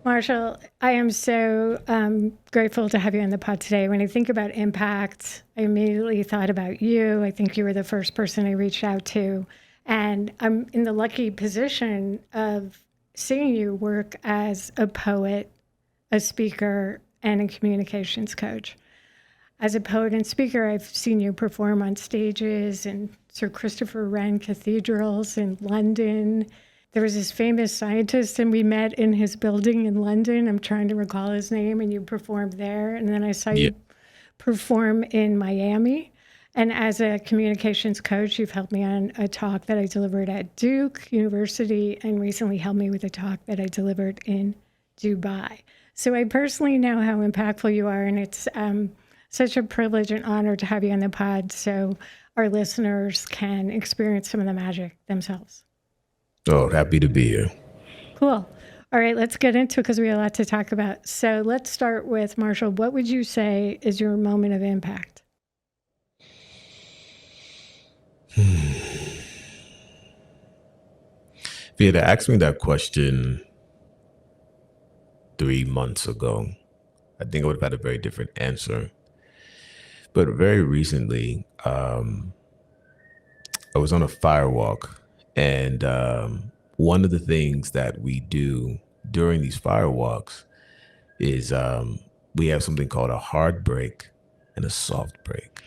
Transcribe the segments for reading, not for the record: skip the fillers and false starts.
Marshall, I am so grateful to have you on the pod today. When I think about impact, I immediately thought about you. I think you were the first person I reached out to. And I'm in the lucky position of seeing you work as a poet, a speaker, and a communications coach. As a poet and speaker, I've seen you perform on stages in Sir Christopher Wren cathedrals in London. There was this famous scientist, and we met in his building in London. I'm trying to recall his name, and you performed there. And then I saw Yeah. you perform in Miami. And as a communications coach, you've helped me on a talk that I delivered at Duke University, and recently helped me with a talk that I delivered in Dubai. So I personally know how impactful you are, and it's such a privilege and honor to have you on the pod so our listeners can experience some of the magic themselves. Oh, happy to be here. Cool. All right, let's get into it because we have a lot to talk about. So let's start with Marshall. What would you say is your moment of impact? If you had asked me that question 3 months ago, I think I would have had a very different answer. But very recently, I was on a firewalk, and one of the things that we do during these firewalks is we have something called a hard break and a soft break.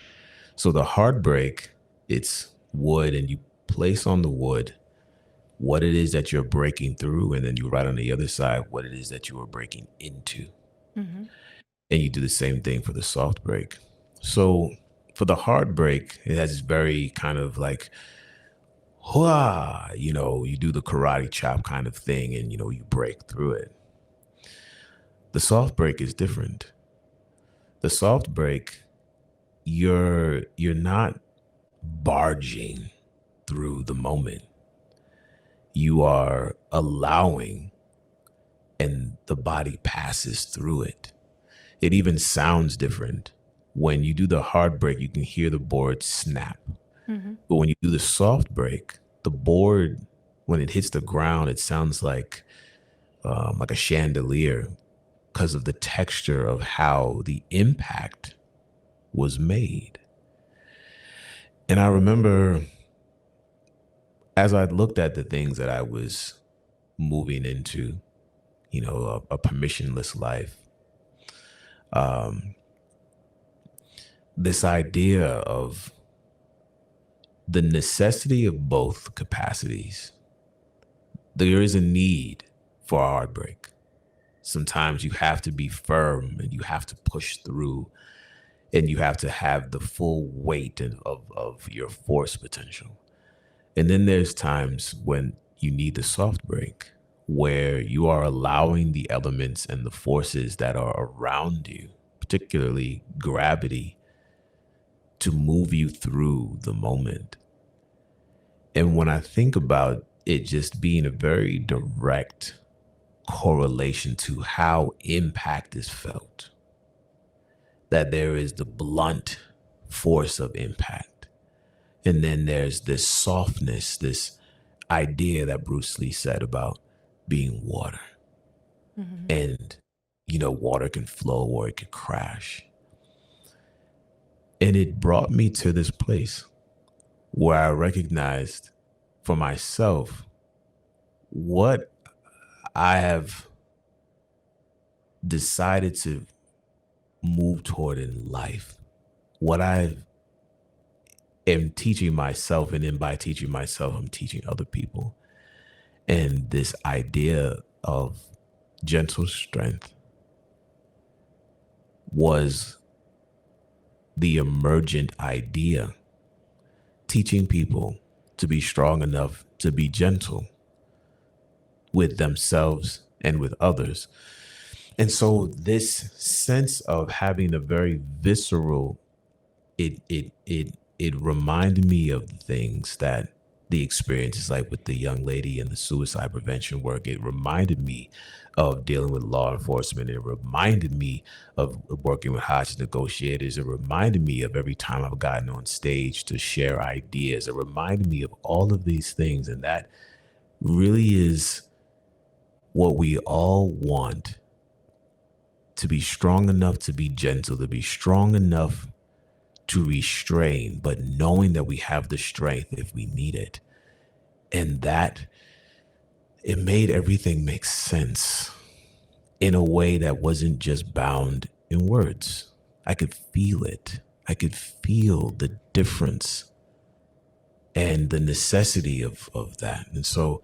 So the hard break, it's wood, and you place on the wood what it is that you're breaking through, and then you write on the other side what it is that you are breaking into. Mm-hmm. And you do the same thing for the soft break. So for the hard break, it has this very kind of like, you do the karate chop kind of thing, and you break through it. The soft break is different. The soft break, you're not barging through the moment. You are allowing, and the body passes through it. It even sounds different. When you do the hard break, you can hear the board snap. Mm-hmm. But when you do the soft break, the board, when it hits the ground, it sounds like a chandelier because of the texture of how the impact was made. And I remember as I looked at the things that I was moving into, a permissionless life, um, this idea of the necessity of both capacities. There is a need for a hard break. Sometimes you have to be firm, and you have to push through, and you have to have the full weight of your force potential. And then there's times when you need the soft break, where you are allowing the elements and the forces that are around you, particularly gravity, to move you through the moment. And when I think about it just being a very direct correlation to how impact is felt, that there is the blunt force of impact. And then there's this softness, this idea that Bruce Lee said about being water. Mm-hmm. And, water can flow or it can crash. And it brought me to this place where I recognized for myself what I have decided to move toward in life, what I am teaching myself, and then by teaching myself, I'm teaching other people. And this idea of gentle strength was the emergent idea, teaching people to be strong enough to be gentle with themselves and with others. And so this sense of having a very visceral, it reminded me of the things that the experiences like with the young lady and the suicide prevention work. It reminded me of dealing with law enforcement. It reminded me of working with hostage negotiators. It reminded me of every time I've gotten on stage to share ideas. It reminded me of all of these things. And that really is what we all want, to be strong enough to be gentle, to be strong enough to restrain, but knowing that we have the strength if we need it. And that it made everything make sense in a way that wasn't just bound in words. I could feel it. I could feel the difference and the necessity of that. And so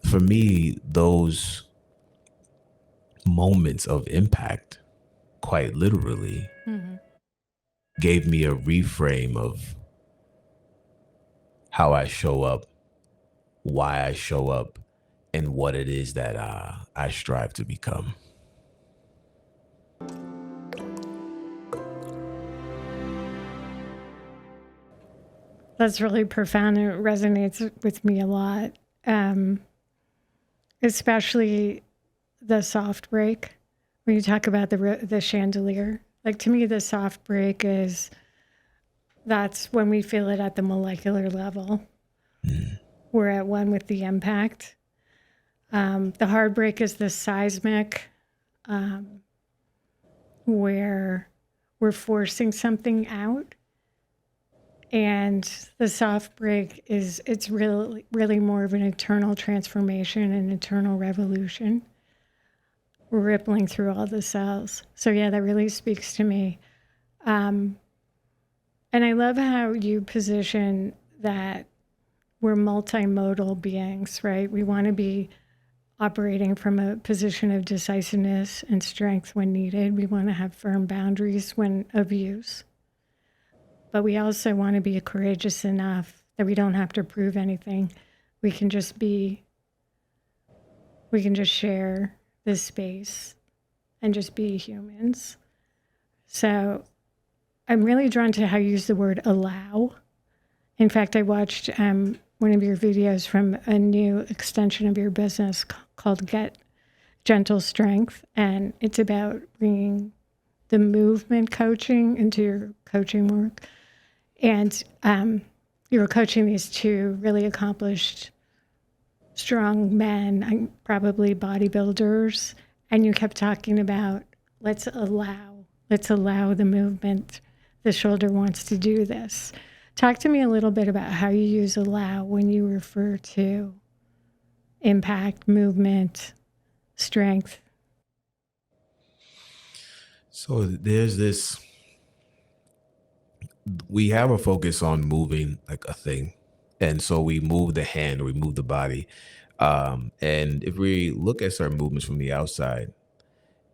for me, those moments of impact, quite literally, gave me a reframe of how I show up, why I show up, and what it is that I strive to become. That's really profound. It resonates with me a lot, especially the soft break. When you talk about the chandelier, like to me, the soft break that's when we feel it at the molecular level. We're at one with the impact. The hard break is the seismic, where we're forcing something out. And the soft break it's really more of an internal transformation, an internal revolution. We're rippling through all the cells. So yeah, that really speaks to me. And I love how you position that we're multimodal beings, right? We want to be operating from a position of decisiveness and strength when needed. We want to have firm boundaries when of use. But we also want to be courageous enough that we don't have to prove anything. We can just share this space and just be humans. So I'm really drawn to how you use the word allow. In fact, I watched one of your videos from a new extension of your business called Get Gentle Strength. And it's about bringing the movement coaching into your coaching work. And you were coaching these two really accomplished, strong men, probably bodybuilders. And you kept talking about, let's allow the movement. The shoulder wants to do this. Talk to me a little bit about how you use allow when you refer to impact, movement, strength. So there's this, we have a focus on moving like a thing. And so we move the hand or we move the body. And if we look at certain movements from the outside,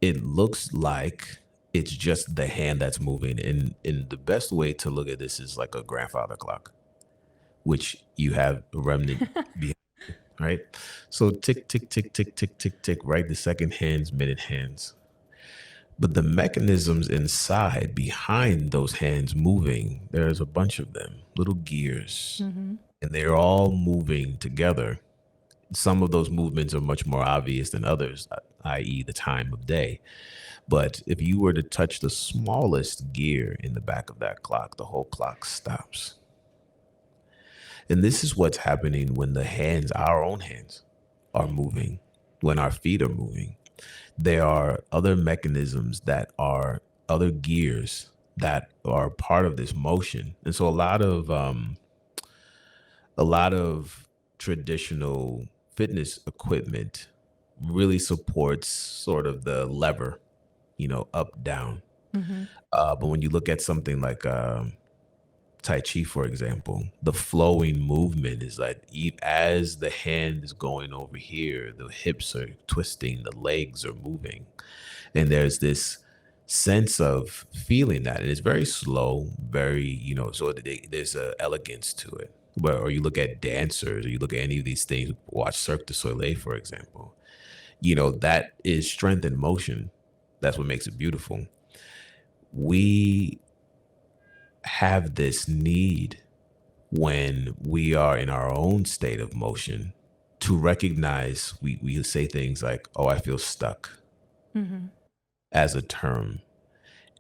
it looks like it's just the hand that's moving. And the best way to look at this is like a grandfather clock, which you have a remnant behind, right? So tick, tick, tick, tick, tick, tick, tick, right? The second hands, minute hands. But the mechanisms inside behind those hands moving, there's a bunch of them, little gears, and they're all moving together. Some of those movements are much more obvious than others, i.e. the time of day. But if you were to touch the smallest gear in the back of that clock, the whole clock stops. And this is what's happening when the hands, our own hands, are moving, when our feet are moving. There are other mechanisms that are other gears that are part of this motion. And so a lot of traditional fitness equipment really supports sort of the lever, up, down. But when you look at something like Tai Chi, for example, the flowing movement is like as the hand is going over here, the hips are twisting, the legs are moving. And there's this sense of feeling that. And it's very slow, very, so there's a elegance to it. Or you look at dancers, or you look at any of these things, watch Cirque du Soleil, for example, that is strength in motion. That's what makes it beautiful. We have this need when we are in our own state of motion to recognize, we say things like, oh, I feel stuck as a term.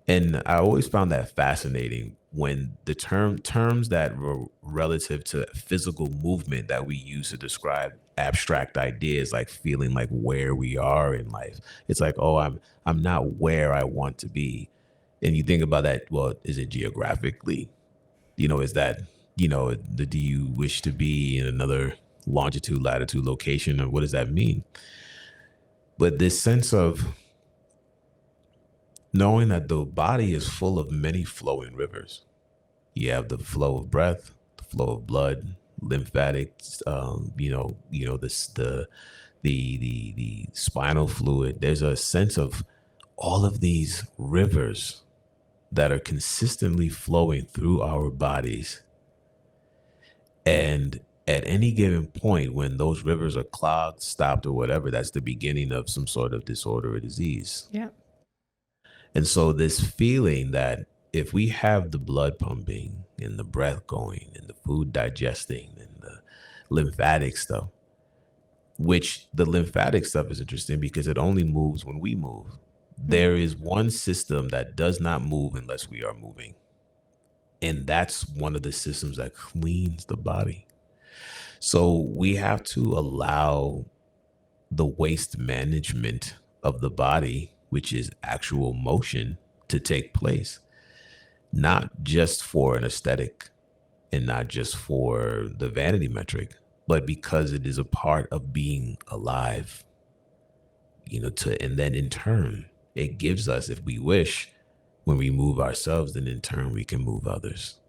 And I always found that fascinating when the terms that were relative to physical movement that we use to describe abstract ideas, like feeling like where we are in life. It's like, oh, I'm not where I want to be. And you think about that, well, is it geographically? Is that, do you wish to be in another longitude, latitude location, or what does that mean? But this sense of knowing that the body is full of many flowing rivers. You have the flow of breath, the flow of blood, lymphatics, this the spinal fluid. There's a sense of all of these rivers that are consistently flowing through our bodies. And at any given point, when those rivers are clogged, stopped, or whatever, that's the beginning of some sort of disorder or disease. Yeah. And so this feeling that if we have the blood pumping and the breath going and the food digesting and the lymphatic stuff, which the lymphatic stuff is interesting because it only moves when we move. There is one system that does not move unless we are moving. And that's one of the systems that cleans the body. So we have to allow the waste management of the body, which is actual motion, to take place, not just for an aesthetic and not just for the vanity metric, but because it is a part of being alive, and then in turn, it gives us, if we wish, when we move ourselves, then in turn we can move others.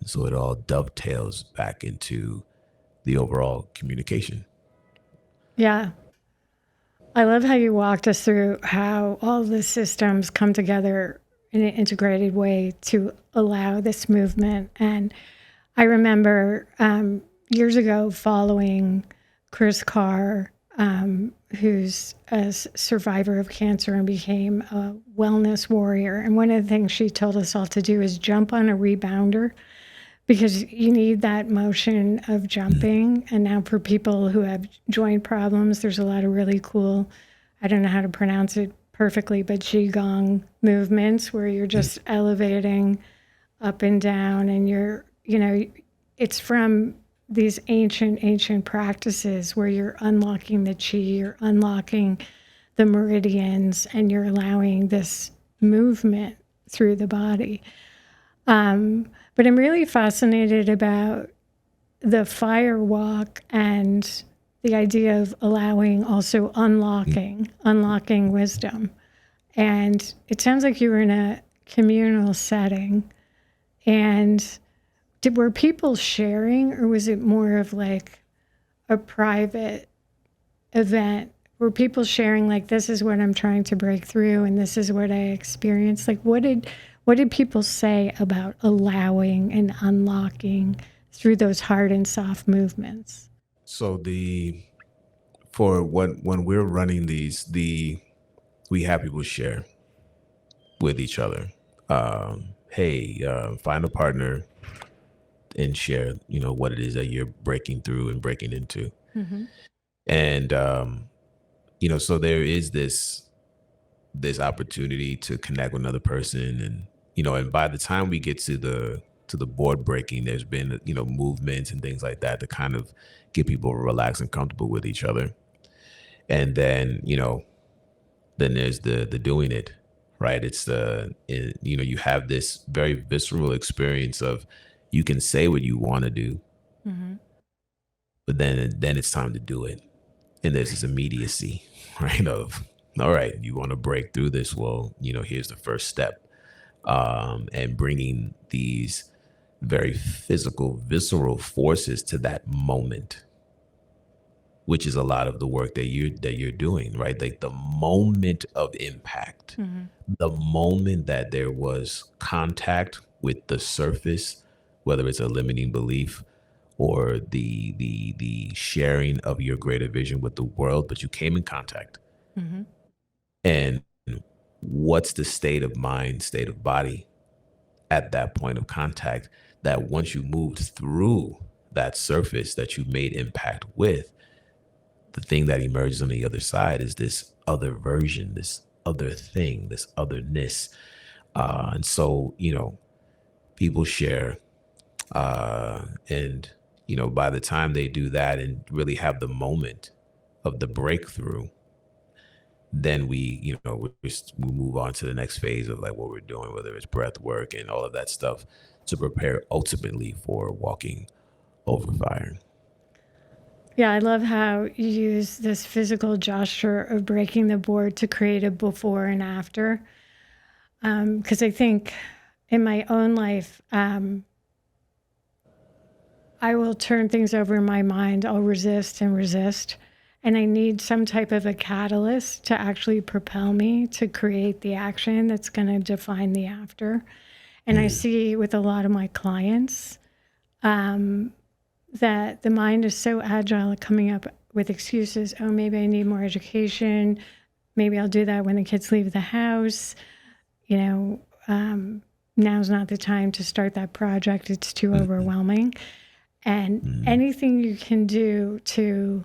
And so it all dovetails back into the overall communication. Yeah. I love how you walked us through how all the systems come together in an integrated way to allow this movement. And I remember years ago following Chris Carr, who's a survivor of cancer and became a wellness warrior. And one of the things she told us all to do is jump on a rebounder, because you need that motion of jumping. And now for people who have joint problems, there's a lot of really cool, I don't know how to pronounce it perfectly, but Qigong movements where you're just elevating up and down. And it's from these ancient practices where you're unlocking the chi, you're unlocking the meridians, and you're allowing this movement through the body. But I'm really fascinated about the fire walk and the idea of also unlocking wisdom. And it sounds like you were in a communal setting. And were people sharing, or was it more of like a private event? Were people sharing, like, this is what I'm trying to break through and this is what I experienced? Like, what did people say about allowing and unlocking through those hard and soft movements? So when we're running these, we have people share with each other. Hey, find a partner and share, what it is that you're breaking through and breaking into. Mm-hmm. And, so there is this opportunity to connect with another person. And by the time we get to the board breaking, there's been, movements and things like that to kind of get people relaxed and comfortable with each other. And then, then there's the doing it, right? You have this very visceral experience of, you can say what you want to do, Mm-hmm. but then it's time to do it. And there's this immediacy, right? Of, all right, you want to break through this. Well, here's the first step. And bringing these very physical, visceral forces to that moment, which is a lot of the work that you're doing, right? Like the moment of impact, Mm-hmm. the moment that there was contact with the surface, whether it's a limiting belief or the sharing of your greater vision with the world, but you came in contact. Mm-hmm. And what's the state of mind, state of body at that point of contact, that once you moved through that surface that you made impact with, the thing that emerges on the other side is this other version, this other thing, this otherness. And so, people share, and by the time they do that and really have the moment of the breakthrough, then we move on to the next phase of like what we're doing, whether it's breath work and all of that stuff to prepare ultimately for walking over fire. Yeah, I love how you use this physical gesture of breaking the board to create a before and after. Because I think in my own life, I will turn things over in my mind. I'll resist and resist. And I need some type of a catalyst to actually propel me to create the action that's going to define the after. And I see with a lot of my clients that the mind is so agile at coming up with excuses. Oh, maybe I need more education. Maybe I'll do that when the kids leave the house. Now's not the time to start that project. It's too overwhelming. And anything you can do to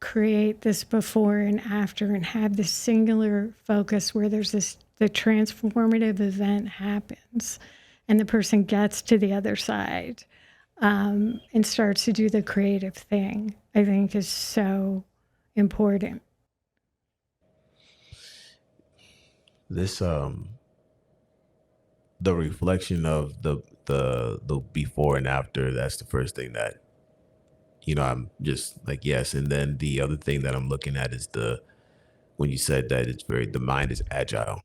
create this before and after and have this singular focus where the transformative event happens and the person gets to the other side and starts to do the creative thing, I think is so important. This the reflection of the before and after, that's the first thing that I'm just like, yes. And then the other thing that I'm looking at is when you said that the mind is agile.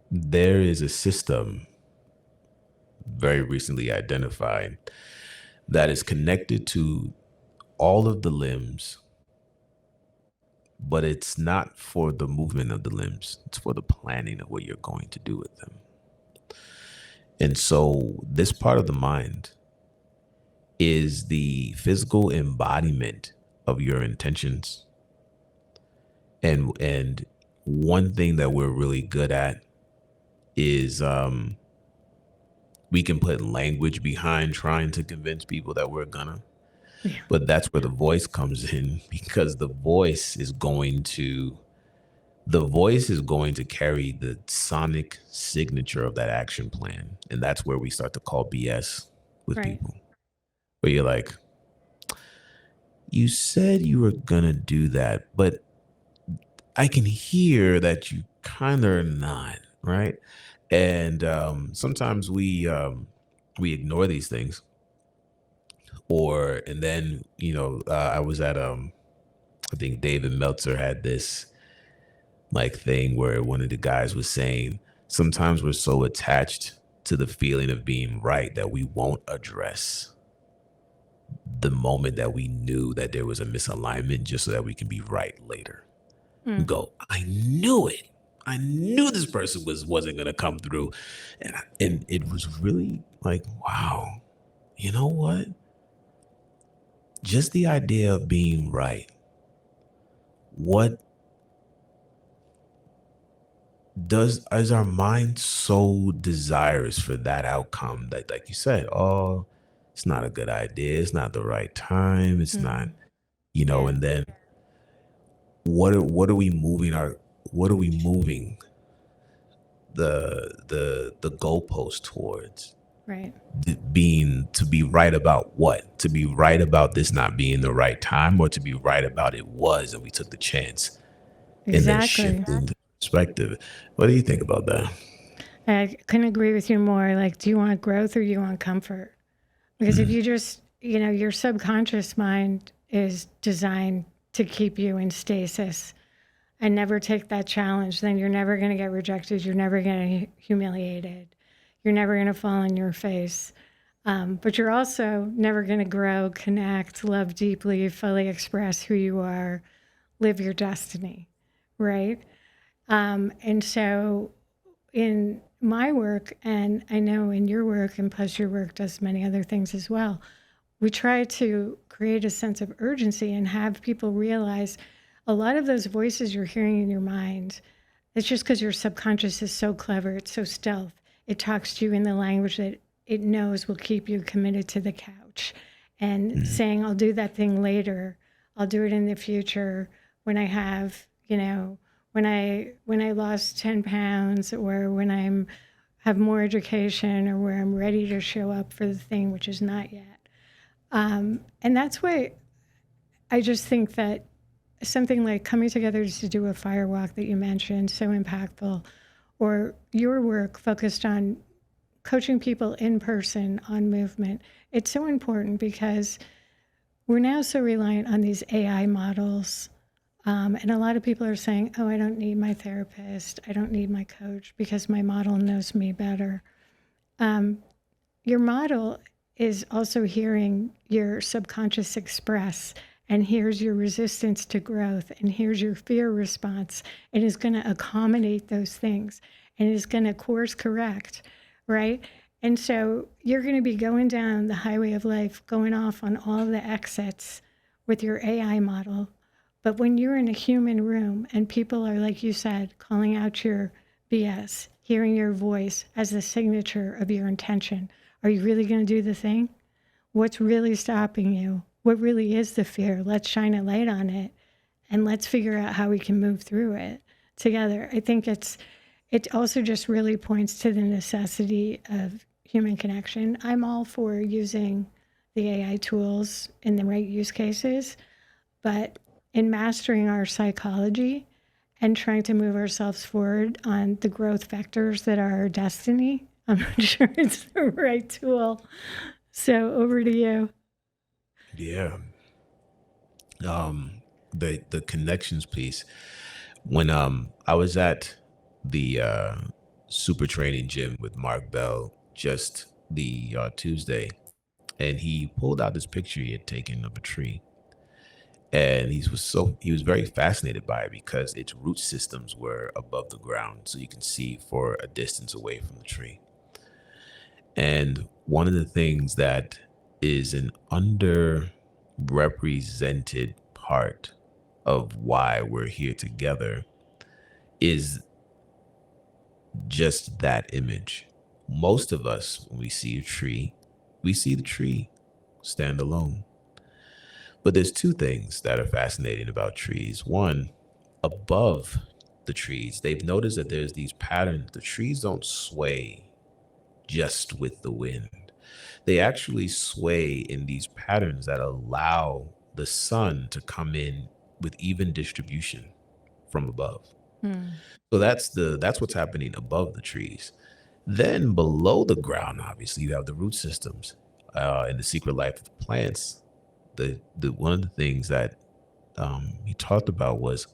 There is a system very recently identified that is connected to all of the limbs, but it's not for the movement of the limbs. It's for the planning of what you're going to do with them. And so this part of the mind is the physical embodiment of your intentions. And one thing that we're really good at is we can put language behind trying to convince people that we're gonna. Yeah. But that's where the voice comes in, because the voice is going to carry the sonic signature of that action plan. And that's where we start to call BS with Right. people. Where you're like, you said you were gonna do that, but I can hear that you kind of are not, right? And sometimes we ignore these things, and then I was at I think David Meltzer had this like thing where one of the guys was saying sometimes we're so attached to the feeling of being right that we won't address the moment that we knew that there was a misalignment just so that we can be right later. Go, I knew it. I knew this person wasn't going to come through. And it was really like, wow, you know what? Just the idea of being right. What is our mind so desirous for that outcome that, like you said, oh, it's not a good idea. It's not the right time. It's not, Yeah. and then what are we moving the goalpost towards? Right. To be right about what? To be right about this not being the right time, or to be right about it was and we took the chance and then Exactly. shifted the perspective. What do you think about that? I couldn't agree with you more. Like, do you want growth or do you want comfort? Because if you just, your subconscious mind is designed to keep you in stasis and never take that challenge, then you're never going to get rejected. You're never going to get humiliated. You're never going to fall on your face. But you're also never going to grow, connect, love deeply, fully express who you are, live your destiny, right? And so in my work, and I know in your work, and plus your work does many other things as well, we try to create a sense of urgency and have people realize a lot of those voices you're hearing in your mind, it's just because your subconscious is so clever, it's so stealth. It talks to you in the language that it knows will keep you committed to the couch and saying, I'll do that thing later. I'll do it in the future when I have, when I lost 10 pounds, or when I'm have more education or where I'm ready to show up for the thing, which is not yet. And that's why I just think that something like coming together to do a fire walk that you mentioned, so impactful, or your work focused on coaching people in person on movement, it's so important because we're now so reliant on these AI models. And a lot of people are saying, oh, I don't need my therapist. I don't need my coach because my model knows me better. Your model is also hearing your subconscious express, and here's your resistance to growth, and here's your fear response, and is going to accommodate those things, and is going to course correct, right? And so you're going to be going down the highway of life, going off on all the exits with your AI model. But when you're in a human room and people are, like you said, calling out your BS, hearing your voice as the signature of your intention, are you really going to do the thing? What's really stopping you? What really is the fear? Let's shine a light on it and let's figure out how we can move through it together. I think it also just really points to the necessity of human connection. I'm all for using the AI tools in the right use cases, but in mastering our psychology and trying to move ourselves forward on the growth vectors that are our destiny, I'm not sure it's the right tool. So over to you. Yeah. The connections piece. When I was at the super training gym with Mark Bell just the Tuesday, and he pulled out this picture he had taken of a tree, and he was very fascinated by it because its root systems were above the ground, so you can see for a distance away from the tree. And one of the things that is an underrepresented part of why we're here together is just that image. Most of us, when we see a tree, we see the tree stand alone. But there's two things that are fascinating about trees. One, above the trees, they've noticed that there's these patterns. The trees don't sway just with the wind. They actually sway in these patterns that allow the sun to come in with even distribution from above. So that's what's happening above the trees. Then below the ground, obviously, you have the root systems. In the secret life of plants, the one of the things that he talked about was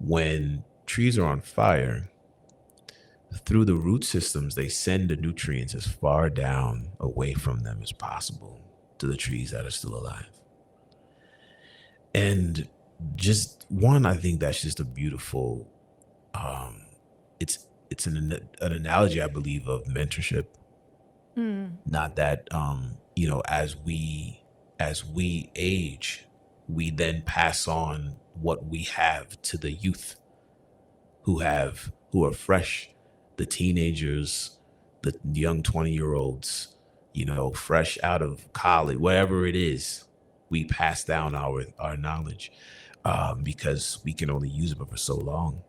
when trees are on fire, through the root systems, they send the nutrients as far down away from them as possible to the trees that are still alive. And just one, I think that's just a beautiful. Um, it's an analogy, I believe, of mentorship. Not that as we age, we then pass on what we have to the youth who are fresh, the teenagers, the young 20-year-olds, fresh out of college, whatever it is, we pass down our knowledge because we can only use it for so long.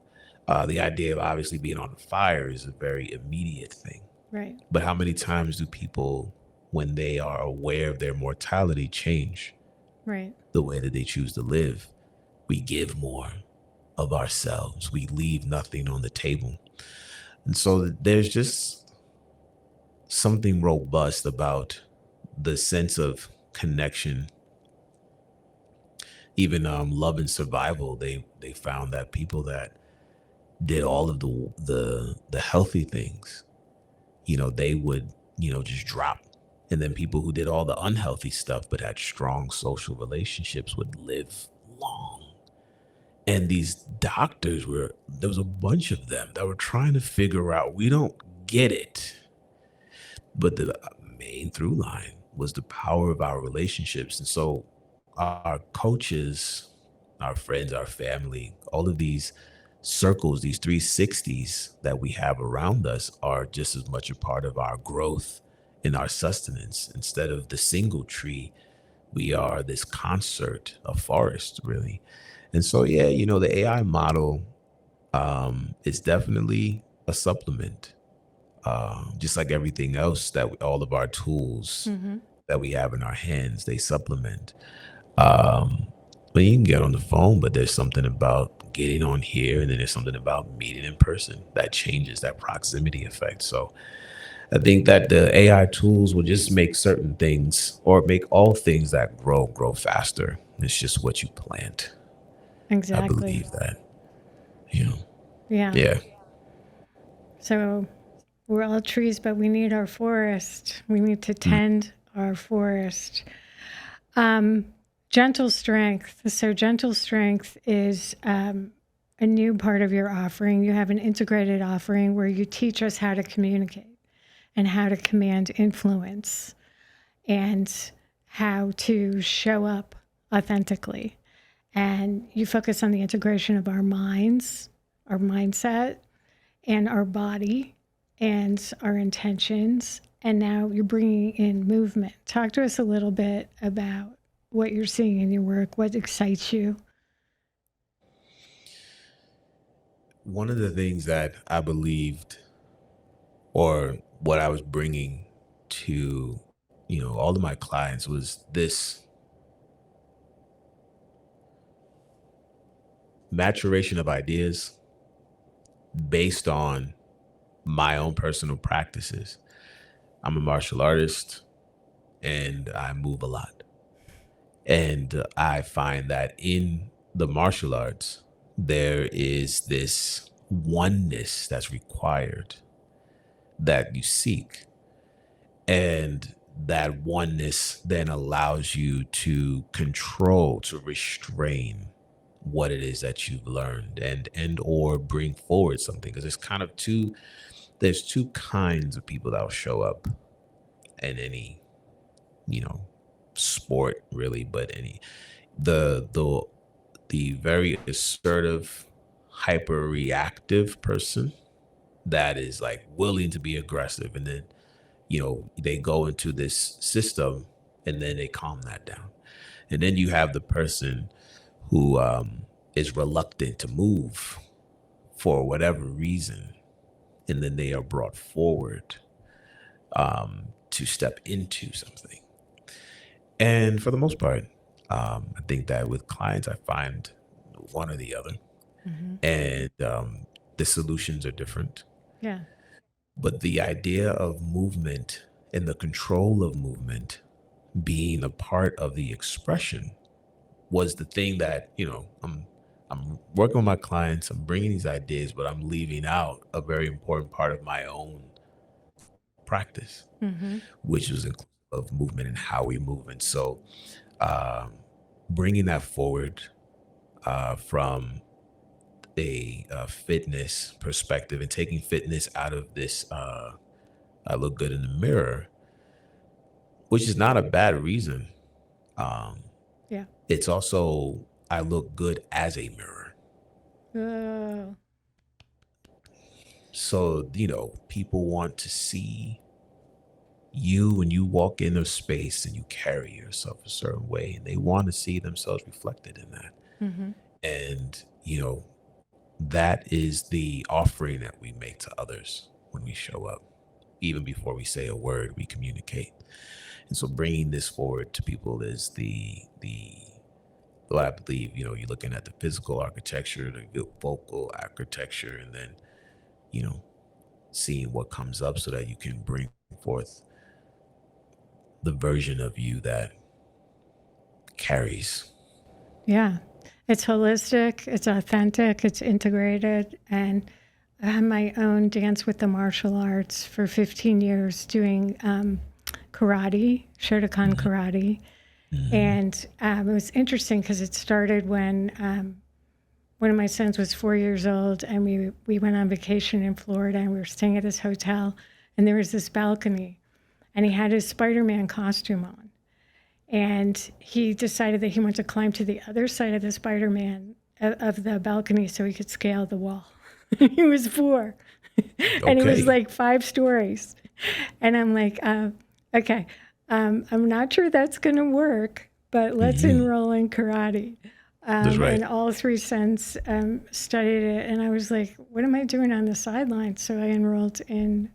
The idea of obviously being on fire is a very immediate thing. Right. But how many times do people, when they are aware of their mortality, change Right. the way that they choose to live? We give more of ourselves. We leave nothing on the table. And so there's just something robust about the sense of connection. Even Love and Survival, they found that people that did all of the healthy things, they would, just drop. And then people who did all the unhealthy stuff but had strong social relationships would live long. And these doctors there was a bunch of them that were trying to figure out, we don't get it. But the main through line was the power of our relationships. And so our coaches, our friends, our family, all of these circles, these 360s that we have around us are just as much a part of our growth and our sustenance. Instead of the single tree, we are this concert, a forest, really. And so, yeah, the AI model is definitely a supplement. Just like everything else all of our tools that we have in our hands, they supplement. Um, but you can get on the phone, but there's something about getting on here, and then there's something about meeting in person that changes that proximity effect. So I think that the AI tools will just make certain things, or make all things that grow faster. It's just what you plant. I Exactly. believe that, you know. Yeah. Yeah. So we're all trees, but we need our forest. We need to tend our forest. Gentle strength. So gentle strength is a new part of your offering. You have an integrated offering where you teach us how to communicate and how to command influence and how to show up authentically. And you focus on the integration of our minds, our mindset, and our body and our intentions. And now you're bringing in movement. Talk to us a little bit about what you're seeing in your work, what excites you. One of the things that I believed, or what I was bringing to, all of my clients, was this maturation of ideas based on my own personal practices. I'm a martial artist and I move a lot. And I find that in the martial arts, there is this oneness that's required that you seek. And that oneness then allows you to control, to restrain what it is that you've learned, and or bring forward something. Because there's two kinds of people that will show up in any, you know, sport really, but the the very assertive, hyper reactive person that is like willing to be aggressive, and then they go into this system and then they calm that down. And then you have the person who is reluctant to move for whatever reason, and then they are brought forward to step into something. And for the most part, I think that with clients, I find one or the other, and the solutions are different. Yeah. But the idea of movement and the control of movement being a part of the expression was the thing that, I'm working with my clients, I'm bringing these ideas, but I'm leaving out a very important part of my own practice, which was inclusive of movement and how we move. And so um, bringing that forward from a fitness perspective, and taking fitness out of this I look good in the mirror, which is not a bad reason. Um, Yeah. it's also, I look good as a mirror. Oh, So, people want to see you when you walk in a space and you carry yourself a certain way, and they want to see themselves reflected in that. And, that is the offering that we make to others when we show up. Even before we say a word, we communicate. And so bringing this forward to people is the what I believe. You're looking at the physical architecture, the vocal architecture, and then, you know, seeing what comes up so that you can bring forth the version of you that carries. yeah. It's holistic, it's authentic, it's integrated. And I had my own dance with the martial arts for 15 years doing karate, Shotokan karate. And it was interesting because it started when one of my sons was 4 years old, and we went on vacation in Florida, and we were staying at this hotel, and there was this balcony, and he had his Spider-Man costume on. And he decided that he wanted to climb to the other side of the Spider-Man of the balcony so he could scale the wall. He was 4. And it was Okay. like 5 stories. And I'm like, okay, I'm not sure that's going to work, but let's enroll in karate. That's right. And all 3 cents studied it. And I was like, what am I doing on the sidelines? So I enrolled in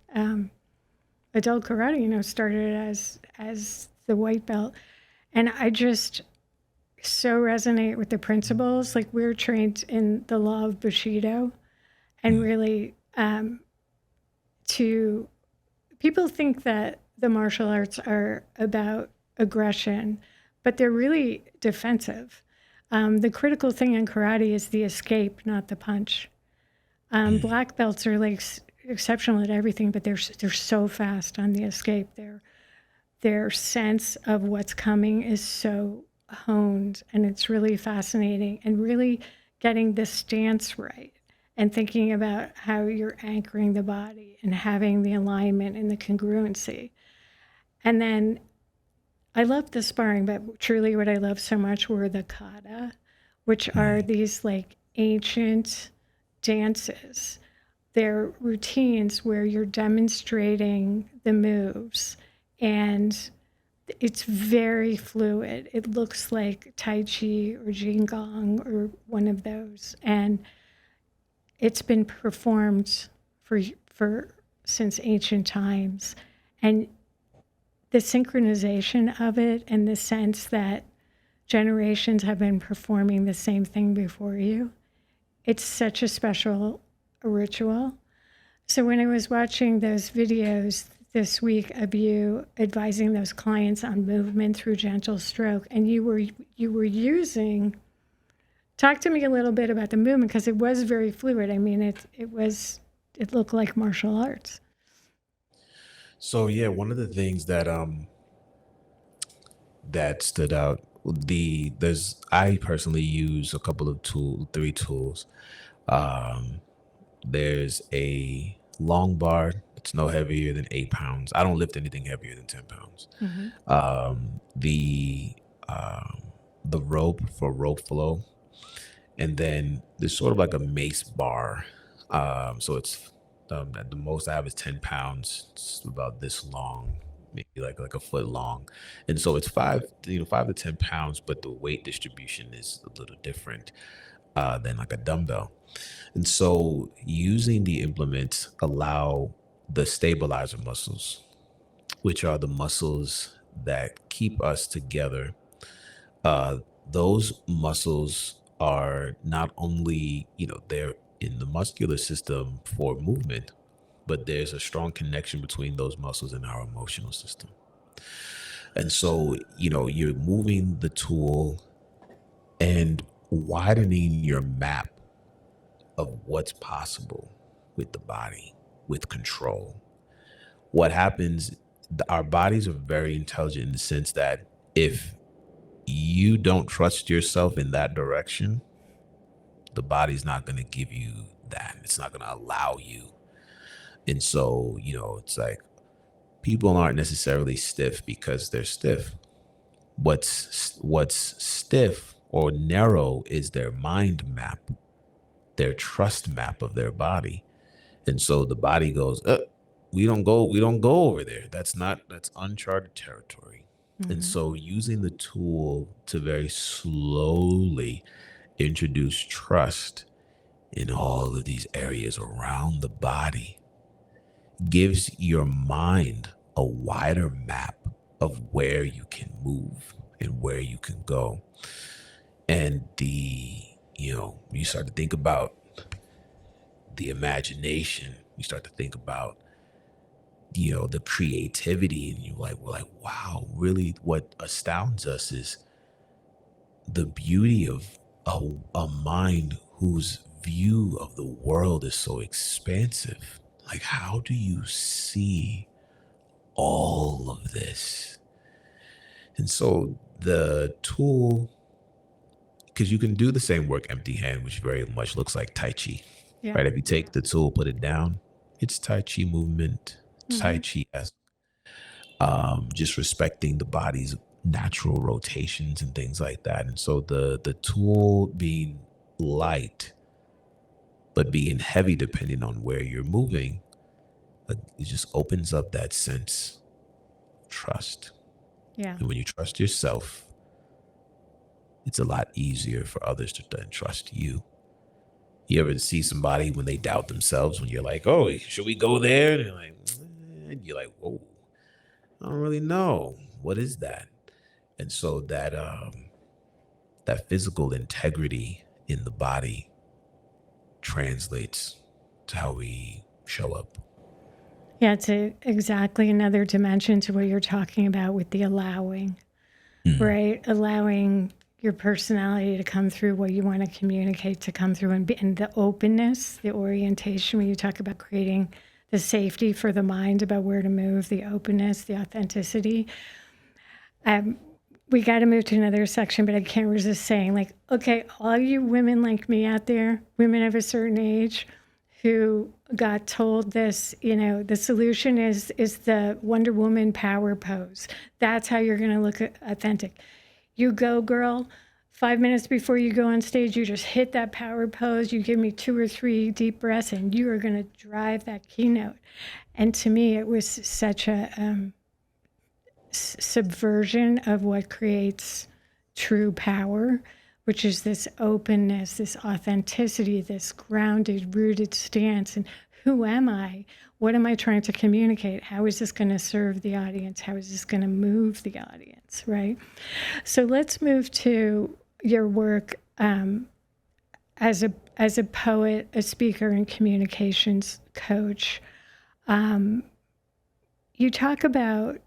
adult karate, started as the white belt. And I just so resonate with the principles. Like we're trained in the law of Bushido, and really to people think that the martial arts are about aggression, but they're really defensive. The critical thing in karate is the escape, not the punch. Black belts are like exceptional at everything, but they're so fast on the escape. Their sense of what's coming is so honed, and it's really fascinating. And really getting the stance right, and thinking about how you're anchoring the body and having the alignment and the congruency. And then I love the sparring, but truly what I love so much were the kata, which are these like ancient dances. They're routines where you're demonstrating the moves, and it's very fluid. It looks like Tai Chi or Qigong or one of those. And it's been performed for since ancient times. And the synchronization of it, and the sense that generations have been performing the same thing before you, it's such a special ritual. So when I was watching those videos this week of you advising those clients on movement through gentle stroke, and you were using, talk to me a little bit about the movement, because it was very fluid. I mean, it looked like martial arts. So yeah, one of the things that that stood out, I personally use a couple of three tools. Um, there's a long bar. It's no heavier than 8 pounds. I don't lift anything heavier than 10 pounds. Mm-hmm. Um, the um, the rope for rope flow, and then there's sort of like a mace bar. So it's at the most I have is 10 pounds. It's about this long, maybe like a foot long, and so it's 5 to 10 pounds, but the weight distribution is a little different than like a dumbbell. And so using the implements allow the stabilizer muscles, which are the muscles that keep us together. Uh, those muscles are not only, they're in the muscular system for movement, but there's a strong connection between those muscles and our emotional system. And so, you're moving the tool and widening your map of what's possible with the body, with control. What happens, our bodies are very intelligent in the sense that if you don't trust yourself in that direction, the body's not going to give you that. It's not going to allow you. And so, it's like people aren't necessarily stiff because they're stiff. What's stiff or narrow is their mind map, their trust map of their body. And so the body goes, we don't go over there. That's uncharted territory. And so using the tool to very slowly introduce trust in all of these areas around the body gives your mind a wider map of where you can move and where you can go. And you start to think about the imagination, you start to think about the creativity, and we're like, wow, really what astounds us is the beauty of a mind whose view of the world is so expansive. Like, how do you see all of this? And so the tool, because you can do the same work empty hand, which very much looks like Tai Chi, Yeah. right? If you take the tool, put it down, it's Tai Chi movement, Tai Chi esque, just respecting the body's natural rotations and things like that. And so the tool being light, but being heavy depending on where you're moving, it just opens up that sense of trust. Yeah. And when you trust yourself, it's a lot easier for others to then trust you. You ever see somebody when they doubt themselves, when you're like, oh, should we go there? And you're like, whoa, I don't really know. What is that? And so that physical integrity in the body translates to how we show up. Yeah, it's exactly another dimension to what you're talking about with the allowing, right? Allowing your personality to come through, what you want to communicate to come through, and the openness, the orientation, when you talk about creating the safety for the mind about where to move, the openness, the authenticity. We got to move to another section, but I can't resist saying, like, okay, all you women like me out there, women of a certain age, who got told this, the solution is the Wonder Woman power pose. That's how you're going to look authentic. You go, girl. 5 minutes before you go on stage, you just hit that power pose. You give me 2 or 3 deep breaths, and you are going to drive that keynote. And to me, it was such a subversion of what creates true power, which is this openness, this authenticity, this grounded, rooted stance. And who am I? What am I trying to communicate? How is this going to serve the audience? How is this going to move the audience, right? So let's move to your work as a poet, a speaker, and communications coach. You talk about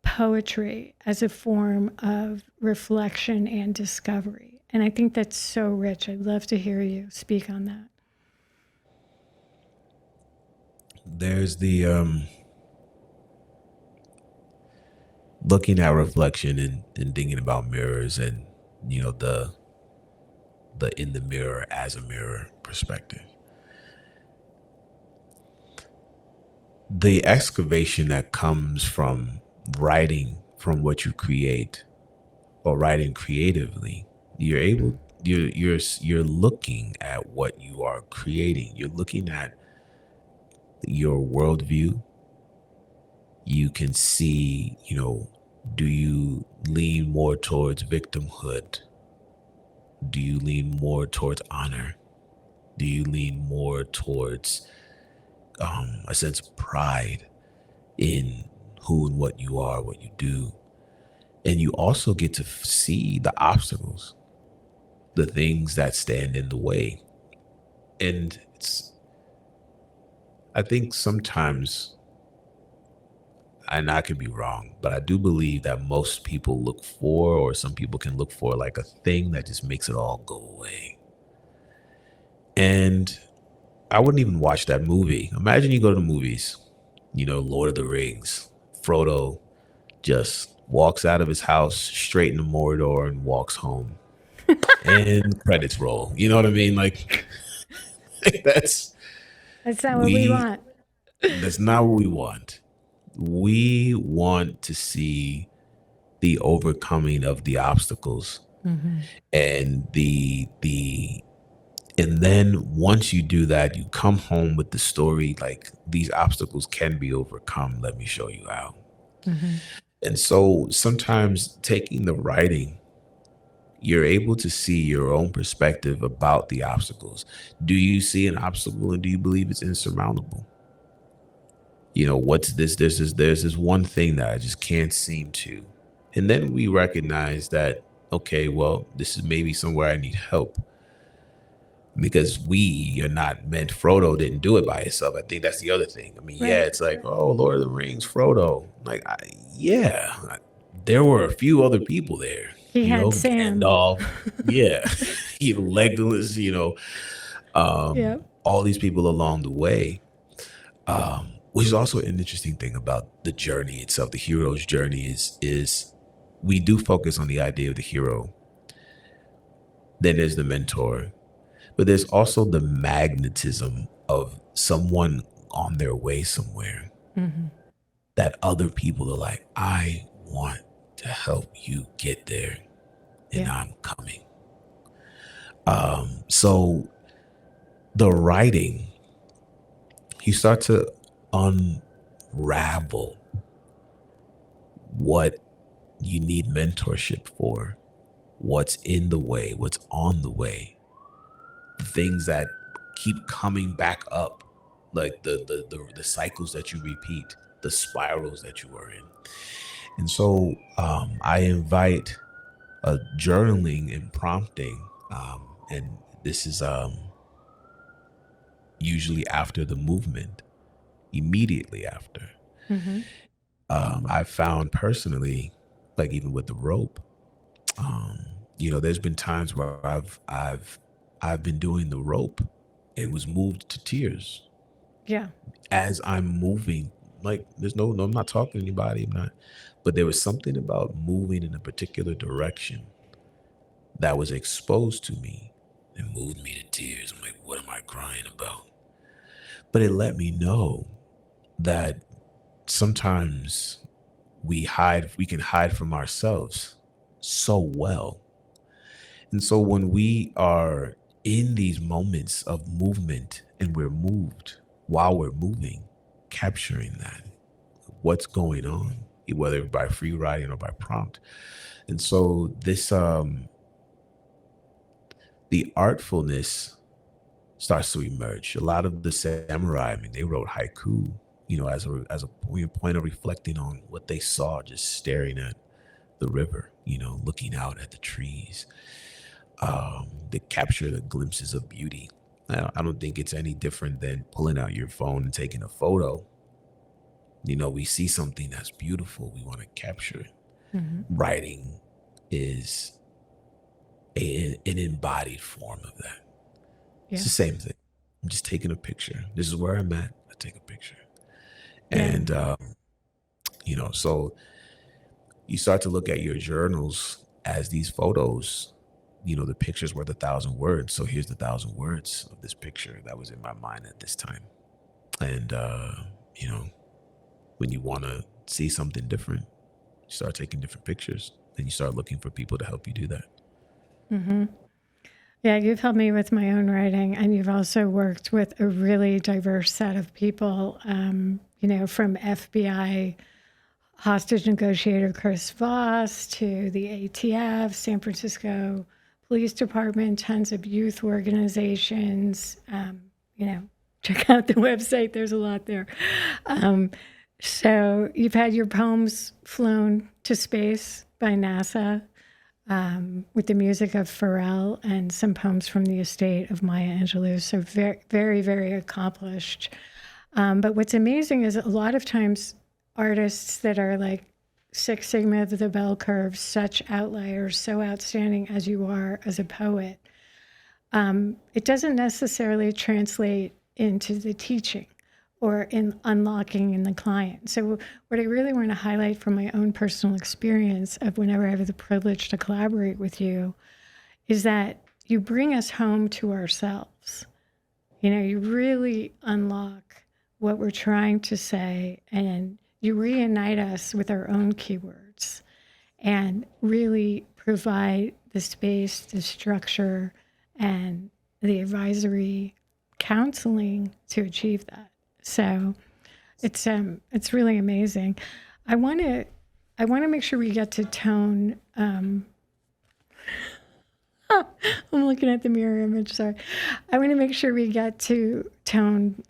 poetry as a form of reflection and discovery. And I think that's so rich. I'd love to hear you speak on that. There's the looking at reflection and thinking about mirrors and, the in the mirror as a mirror perspective. The excavation that comes from writing from what you create or writing creatively, you're looking at what you are creating. You're looking at your worldview. You can see, do you lean more towards victimhood? Do you lean more towards honor? Do you lean more towards a sense of pride in who and what you are, what you do? And you also get to see the obstacles, the things that stand in the way. And I think sometimes, and I could be wrong, but I do believe that most people look for, or some people can look for, like a thing that just makes it all go away. And I wouldn't even watch that movie. Imagine you go to the movies, Lord of the Rings, Frodo just walks out of his house straight into Mordor and walks home. And credits roll. You know what I mean? Like, that's not what we want. That's not what we want. We want to see the overcoming of the obstacles, and and then once you do that, you come home with the story, like, these obstacles can be overcome. Let me show you how. And so sometimes taking the writing, you're able to see your own perspective about the obstacles. Do you see an obstacle and do you believe it's insurmountable? What's this? There's this one thing that I just can't seem to. And then we recognize that, okay, well, this is maybe somewhere I need help. Because we are not meant, Frodo didn't do it by himself. I think that's the other thing. I mean, Right. Yeah, it's like, oh, Lord of the Rings, Frodo. Like, there were a few other people there. He had Sam. Gandalf, Legolas, Yep. all these people along the way. Which is also an interesting thing about the journey itself. The hero's journey is we do focus on the idea of the hero. Then there's the mentor. But there's also the magnetism of someone on their way somewhere, that other people are like, I want to help you get there, and I'm coming. So the writing, you start to unravel what you need mentorship for, what's in the way, what's on the way, the things that keep coming back up, like the cycles that you repeat, the spirals that you are in. And so I invite journaling and prompting, and this is usually after the movement, immediately after. Mm-hmm. I found personally, like even with the rope, there's been times where I've been doing the rope and was moved to tears Yeah. as I'm moving. Like there's no, I'm not talking to anybody. I'm not, but there was something about moving in a particular direction that was exposed to me and moved me to tears. I'm like, what am I crying about? But it let me know that sometimes we can hide from ourselves so well. And so when we are in these moments of movement and we're moved while we're moving, capturing that, what's going on, whether by free writing or by prompt. And so the artfulness starts to emerge. A lot of the samurai, I mean, they wrote haiku, as a point of reflecting on what they saw, just staring at the river, looking out at the trees. They capture the glimpses of beauty. I don't think it's any different than pulling out your phone and taking a photo. We see something that's beautiful, we want to capture it. Mm-hmm. Writing is an embodied form of that. Yeah. It's the same thing. I'm just taking a picture. This is where I'm at. I take a picture. Yeah. And, so you start to look at your journals as these photos, the pictures were the 1,000 words. So here's the 1,000 words of this picture that was in my mind at this time. And, when you want to see something different, you start taking different pictures and you start looking for people to help you do that. Mm-hmm. Yeah, you've helped me with my own writing, and you've also worked with a really diverse set of people, from FBI hostage negotiator Chris Voss to the ATF, San Francisco Police Department, tons of youth organizations. Check out the website. There's a lot there. So you've had your poems flown to space by NASA with the music of Pharrell and some poems from the estate of Maya Angelou. So very, very, very accomplished. But what's amazing is a lot of times artists that are like Six Sigma of the bell curve, such outliers, so outstanding as you are as a poet, it doesn't necessarily translate into the teaching or in unlocking in the client. So what I really want to highlight from my own personal experience of whenever I have the privilege to collaborate with you is that you bring us home to ourselves. You really unlock what we're trying to say, and you reunite us with our own keywords and really provide the space, the structure, and the advisory counseling to achieve that. So it's really amazing. I want to make sure we get to tone. I'm looking at the mirror image. Sorry. I want to make sure we get to tone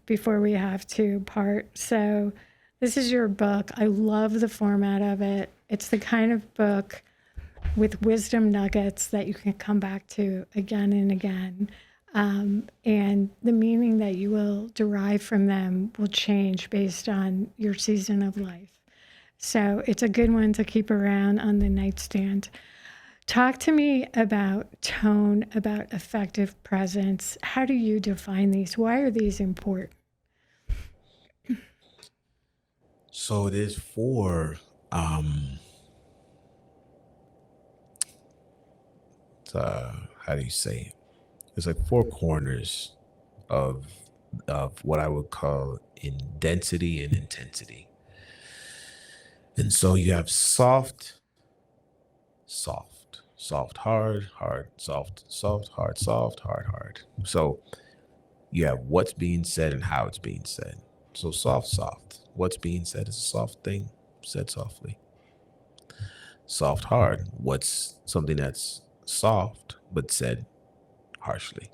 before we have to part. So this is your book. I love the format of it. It's the kind of book with wisdom nuggets that you can come back to again and again. And the meaning that you will derive from them will change based on your season of life. So it's a good one to keep around on the nightstand. Talk to me about tone, about effective presence. How do you define these? Why are these important? So it is for, how do you say it? It's like four corners of what I would call in density and intensity. And so you have soft, hard, soft, hard. So you have what's being said and how it's being said. So soft. What's being said is a soft thing said softly. soft, hard. What's something that's soft but said harshly?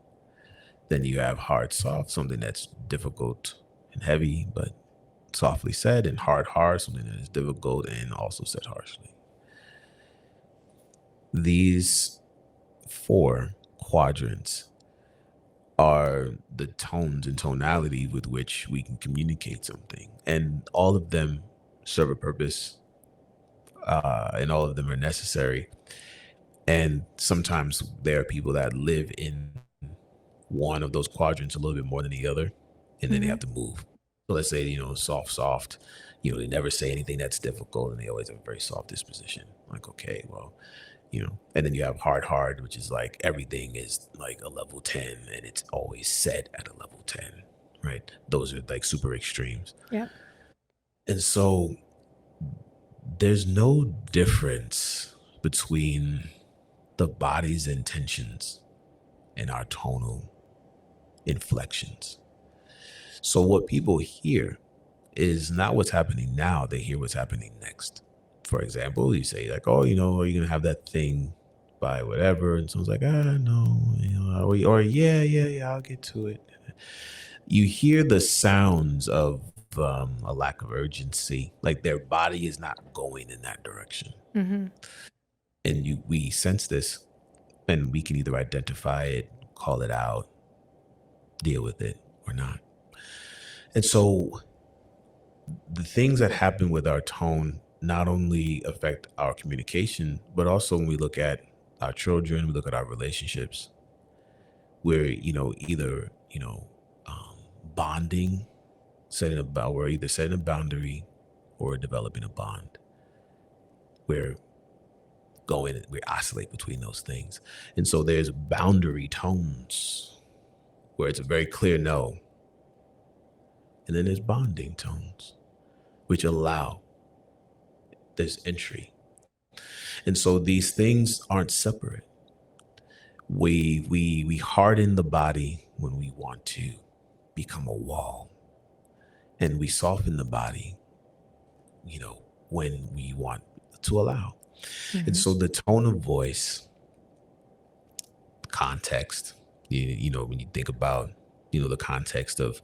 Then you have hard, soft, something that's difficult and heavy but softly said, and hard, hard, something that is difficult and also said harshly. These four quadrants are the tones and tonality with which we can communicate something. And all of them serve a purpose, and all of them are necessary. And sometimes there are people that live in one of those quadrants a little bit more than the other, and then they Mm-hmm. have to move. So let's say, soft, soft, they never say anything that's difficult, and they always have a very soft disposition. Like, okay, well, and then you have hard, hard, which is like everything is like a level 10 and it's always set at a level 10, right? Those are like super extremes. Yeah. And so there's no difference between the body's intentions and our tonal inflections. So what people hear is not what's happening now, they hear what's happening next. For example, you say like, oh, are you going to have that thing by whatever? And someone's like, no, or yeah, I'll get to it. You hear the sounds of a lack of urgency, like their body is not going in that direction. Mm-hmm. And we sense this, and we can either identify it, call it out, deal with it, or not. And so the things that happen with our tone not only affect our communication, but also when we look at our children, we look at our relationships, we're, either, bonding, we're either setting a boundary or developing a bond. We oscillate between those things. And so there's boundary tones where it's a very clear no. And then there's bonding tones, which allow this entry. And so these things aren't separate. We harden the body when we want to become a wall, and we soften the body, when we want to allow. Mm-hmm. And so the tone of voice, context, when you think about, the context of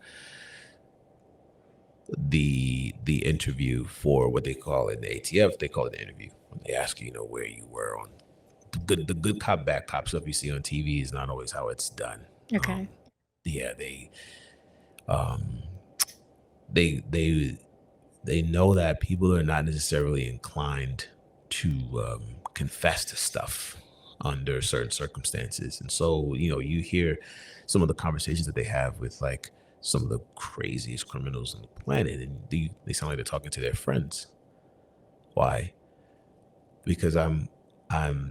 the interview for what they call in the ATF, they call it the interview. When they ask you, where you were on the good cop, bad cop stuff you see on TV is not always how it's done. Okay. They know that people are not necessarily inclined to confess to stuff under certain circumstances. And so, you hear some of the conversations that they have with like some of the craziest criminals on the planet, and they sound like they're talking to their friends. Why? Because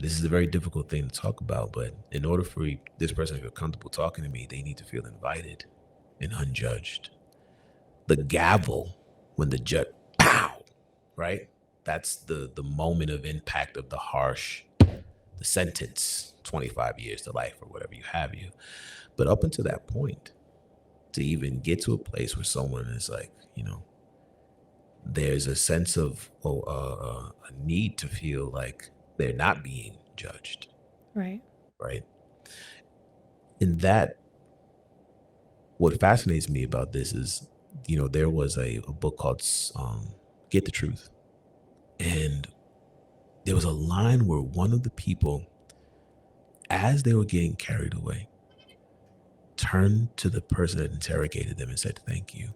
this is a very difficult thing to talk about, but in order for this person to feel comfortable talking to me, they need to feel invited and unjudged. The gavel, when the judge, pow, right? That's the moment of impact of the harsh, the sentence, 25 years to life or whatever you have you. But up until that point, to even get to a place where someone is like, there's a sense of a need to feel like they're not being judged. Right. Right. And that, what fascinates me about this is, there was a book called Get the Truth. And there was a line where one of the people, as they were getting carried away, turned to the person that interrogated them and said, thank you.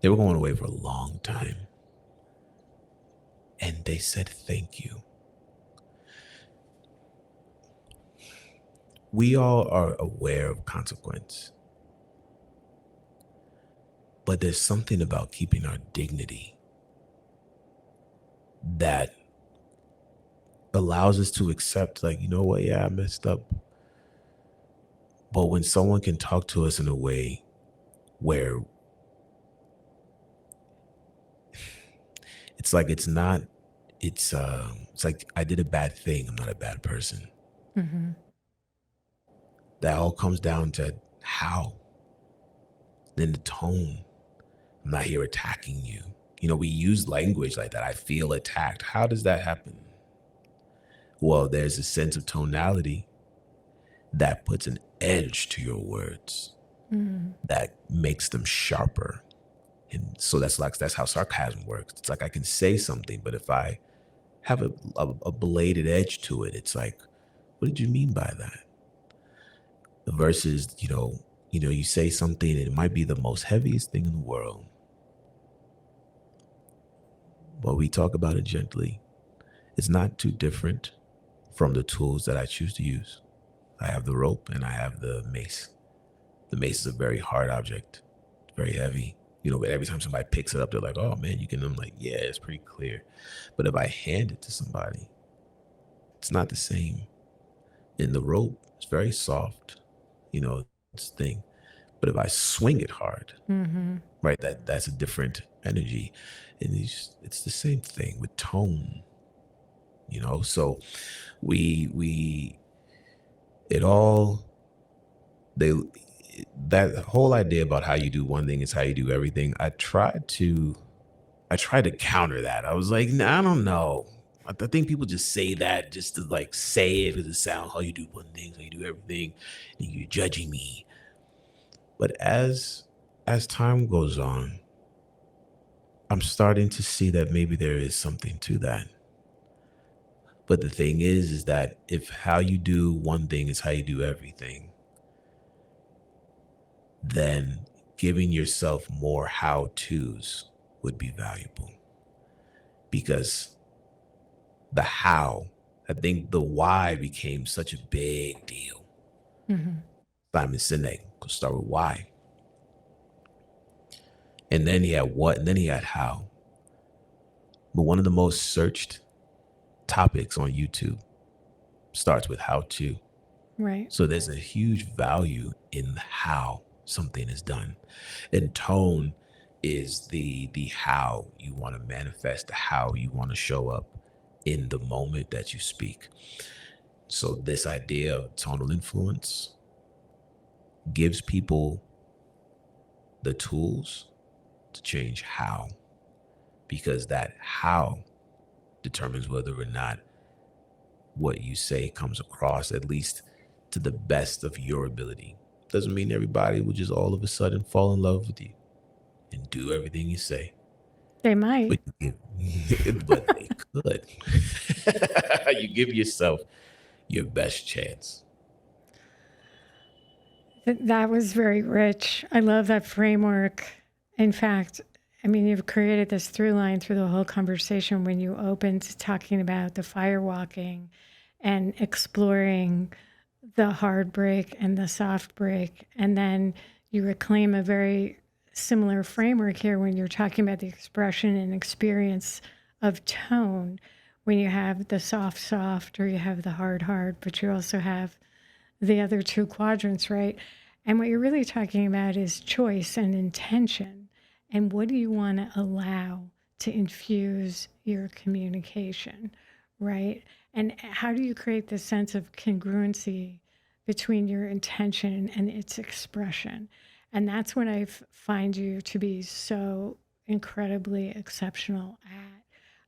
They were going away for a long time. And they said, thank you. We all are aware of consequence. But there's something about keeping our dignity that allows us to accept, like, you know what? Yeah, I messed up. But when someone can talk to us in a way where it's like, it's like I did a bad thing. I'm not a bad person. Mm-hmm. That all comes down to how. Then the tone. I'm not here attacking you. We use language like that. I feel attacked. How does that happen? Well, there's a sense of tonality that puts an edge to your words that makes them sharper. And so that's how sarcasm works. It's like I can say something, but if I have a bladed edge to it, it's like, what did you mean by that? Versus, you say something and it might be the most heaviest thing in the world, but we talk about it gently. It's not too different from the tools that I choose to use. I have the rope and I have the mace. The mace is a very hard object, very heavy. But every time somebody picks it up, they're like, oh man, I'm like, yeah, it's pretty clear. But if I hand it to somebody, it's not the same. And the rope is very soft, it's a thing. But if I swing it hard, right, that's a different energy. And it's the same thing with tone, so we it all they that whole idea about how you do one thing is how you do everything. I tried to counter that. I was like, nah, I don't know. I think people just say that just to like say it because it sounds how you do one thing, how you do everything, and you're judging me. But as time goes on, I'm starting to see that maybe there is something to that. But the thing is that if how you do one thing is how you do everything, then giving yourself more how-tos would be valuable. Because the how, I think the why became such a big deal. Simon Sinek could start with why. And then he had what, and then he had how. But one of the most searched topics on YouTube starts with how to. Right. So there's a huge value in how something is done. And tone is the how you want to manifest, how you want to show up in the moment that you speak. So this idea of tonal influence gives people the tools to change how, because that how determines whether or not what you say comes across, at least to the best of your ability. Doesn't mean everybody will just all of a sudden fall in love with you and do everything you say. They might. But they could. You give yourself your best chance. That was very rich. I love that framework. In fact, you've created this through line through the whole conversation when you opened to talking about the firewalking and exploring the hard break and the soft break. And then you reclaim a very similar framework here when you're talking about the expression and experience of tone, when you have the soft, or you have the hard, but you also have the other two quadrants, right? And what you're really talking about is choice and intention. And what do you want to allow to infuse your communication, right? And how do you create this sense of congruency between your intention and its expression? And that's what I find you to be so incredibly exceptional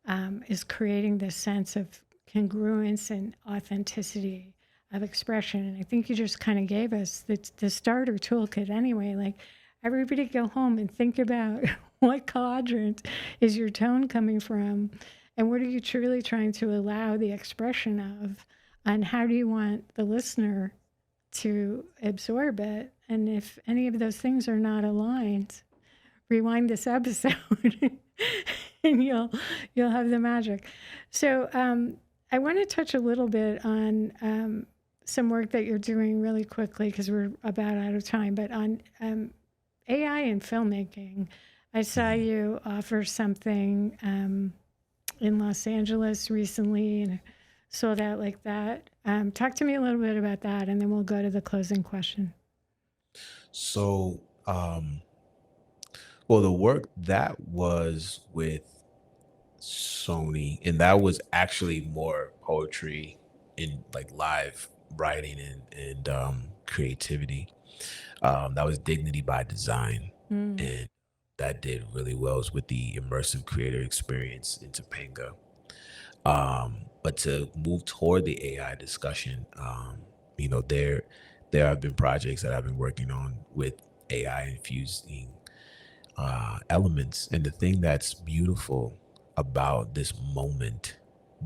at, is creating this sense of congruence and authenticity of expression. And I think you just kind of gave us the starter toolkit anyway. Like, everybody go home and think about what quadrant is your tone coming from, and what are you truly trying to allow the expression of, and how do you want the listener to absorb it? And if any of those things are not aligned, rewind this episode and you'll have the magic. So I want to touch a little bit on some work that you're doing really quickly, because we're about out of time, but on AI and filmmaking. I saw you offer something in Los Angeles recently and sold out like that. Talk to me a little bit about that, and then we'll go to the closing question. So, well, the work that was with Sony, and that was actually more poetry in like live writing and creativity. That was Dignity by Design. And that did really well is with the immersive creator experience in Topanga. But to move toward the AI discussion, there have been projects that I've been working on with AI infusing elements. And the thing that's beautiful about this moment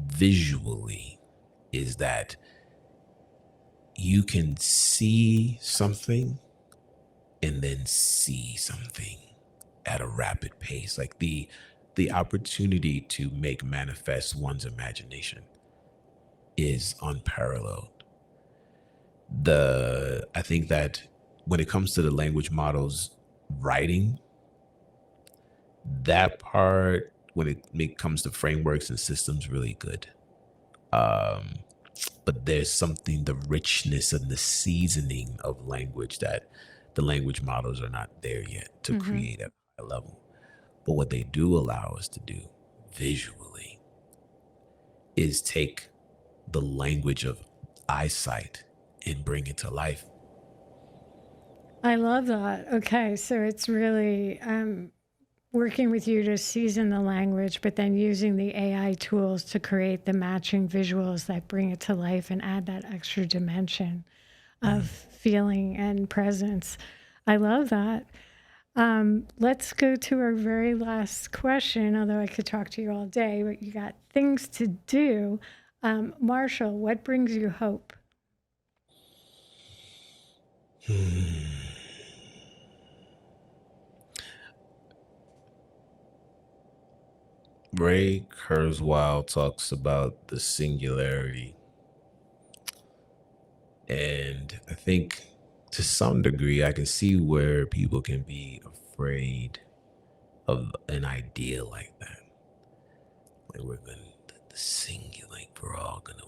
visually is that you can see something and then see something at a rapid pace. Like the opportunity to make manifest one's imagination is unparalleled. I think that when it comes to the language models writing, that part when it comes to frameworks and systems really good. Um, but there's something, the richness and the seasoning of language that the language models are not there yet to Mm-hmm. create at a high level. But what they do allow us to do visually is take the language of eyesight and bring it to life. I love that. Okay, so it's really working with you to season the language, but then using the AI tools to create the matching visuals that bring it to life and add that extra dimension of feeling and presence. I love that. Let's go to our very last question, although I could talk to you all day, but you got things to do. Marshall, what brings you hope? Ray Kurzweil talks about the singularity. And I think to some degree, I can see where people can be afraid of an idea like that. Like we're going to, the singular, like we're all going to.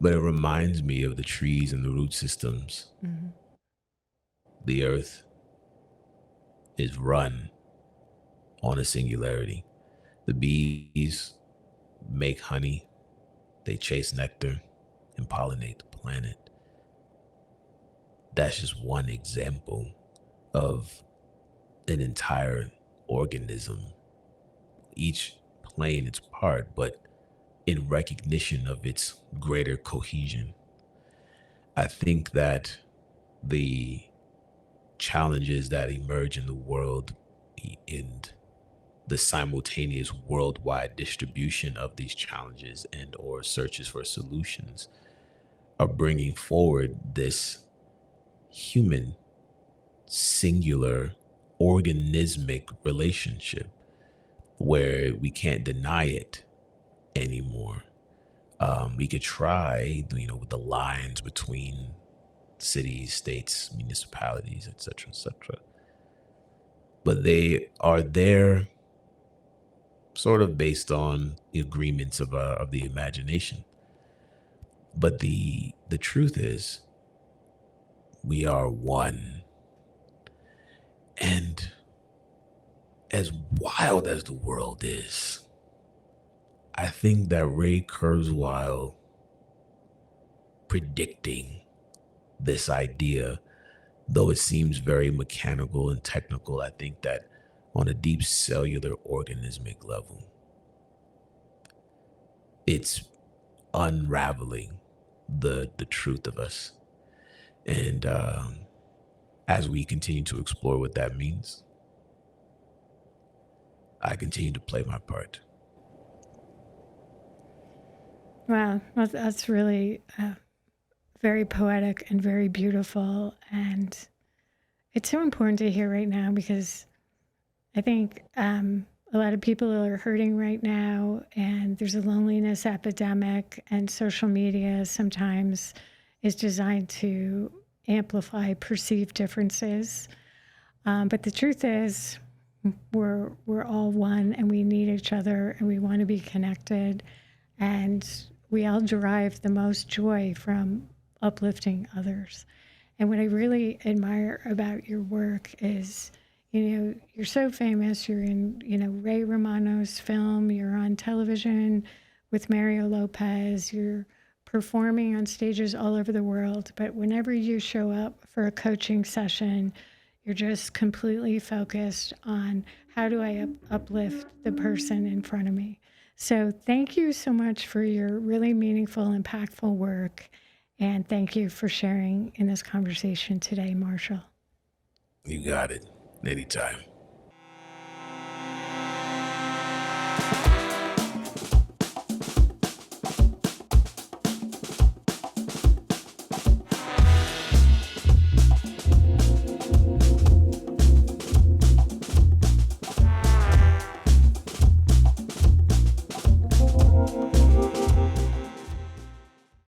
But it reminds me of the trees and the root systems. Mm-hmm. The earth is run on a singularity. The bees make honey, they chase nectar and pollinate the planet. That's just one example of an entire organism, each playing its part, but in recognition of its greater cohesion. I think that the challenges that emerge in the world and the simultaneous worldwide distribution of these challenges and or searches for solutions are bringing forward this human singular organismic relationship where we can't deny it anymore. We could try, with the lines between cities, states, municipalities, etc., etc. But they are there sort of based on the agreements of the imagination. But the truth is, we are one. And as wild as the world is, I think that Ray Kurzweil predicting this idea, though it seems very mechanical and technical, I think that on a deep cellular organismic level, it's unraveling the truth of us. And as we continue to explore what that means, I continue to play my part. Wow, that's really very poetic and very beautiful. And it's so important to hear right now because I think a lot of people are hurting right now, and there's a loneliness epidemic, and social media sometimes is designed to amplify perceived differences. But the truth is, we're all one, and we need each other, and we want to be connected, and we all derive the most joy from uplifting others. And what I really admire about your work is, you're so famous. You're in, Ray Romano's film. You're on television with Mario Lopez. You're performing on stages all over the world, but whenever you show up for a coaching session, you're just completely focused on how do I uplift the person in front of me. So thank you so much for your really meaningful, impactful work. And thank you for sharing in this conversation today, Marshall. You got it. Anytime.